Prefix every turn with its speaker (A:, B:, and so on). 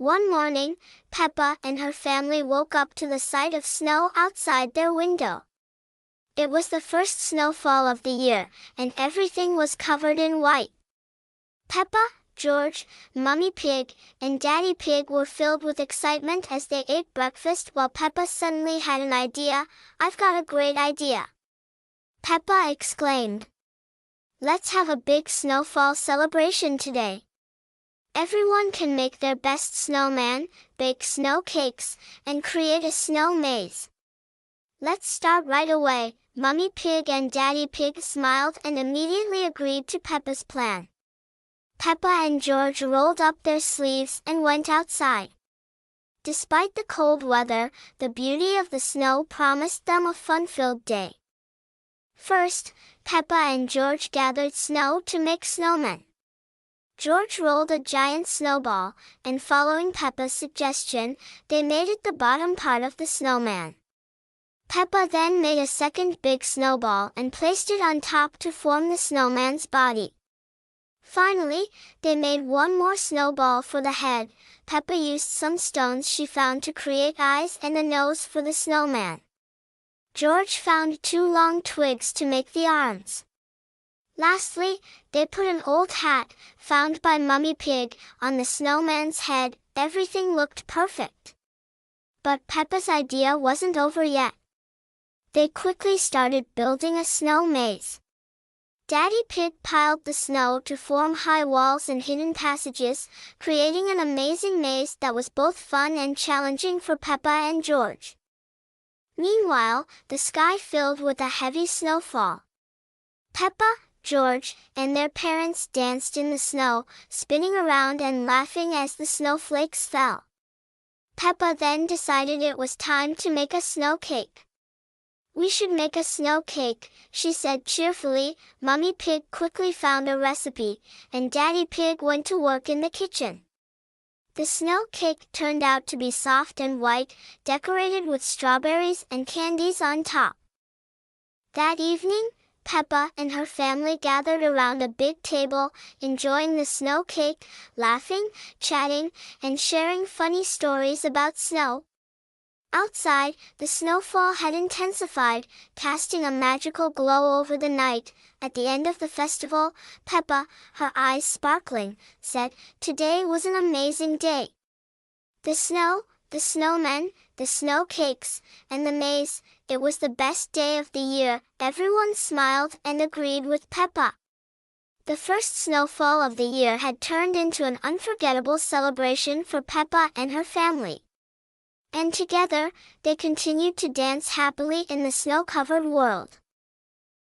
A: One morning, Peppa and her family woke up to the sight of snow outside their window. It was the first snowfall of the year, and everything was covered in white. Peppa, George, Mummy Pig, and Daddy Pig were filled with excitement as they ate breakfast while Peppa suddenly had an idea. "I've got a great idea!" Peppa exclaimed. "Let's have a big snowfall celebration today. Everyone can make their best snowman, bake snow cakes, and create a snow maze. Let's start right away." Mummy Pig and Daddy Pig smiled and immediately agreed to Peppa's plan. Peppa and George rolled up their sleeves and went outside. Despite the cold weather, the beauty of the snow promised them a fun-filled day. First, Peppa and George gathered snow to make snowmen. George rolled a giant snowball, and following Peppa's suggestion, they made it the bottom part of the snowman. Peppa then made a second big snowball and placed it on top to form the snowman's body. Finally, they made one more snowball for the head. Peppa used some stones she found to create eyes and a nose for the snowman. George found 2 long twigs to make the arms. Lastly, they put an old hat, found by Mummy Pig, on the snowman's head. Everything looked perfect. But Peppa's idea wasn't over yet. They quickly started building a snow maze. Daddy Pig piled the snow to form high walls and hidden passages, creating an amazing maze that was both fun and challenging for Peppa and George. Meanwhile, the sky filled with a heavy snowfall. Peppa, George, and their parents danced in the snow, spinning around and laughing as the snowflakes fell. Peppa then decided it was time to make a snow cake. "We should make a snow cake," she said cheerfully. Mummy Pig quickly found a recipe, and Daddy Pig went to work in the kitchen. The snow cake turned out to be soft and white, decorated with strawberries and candies on top. That evening, Peppa and her family gathered around a big table, enjoying the snow cake, laughing, chatting, and sharing funny stories about snow. Outside, the snowfall had intensified, casting a magical glow over the night. At the end of the festival, Peppa, her eyes sparkling, said, "Today was an amazing day. The snow, the snowmen, the snow cakes, and the maze, it was the best day of the year." Everyone smiled and agreed with Peppa. The first snowfall of the year had turned into an unforgettable celebration for Peppa and her family. And together, they continued to dance happily in the snow-covered world.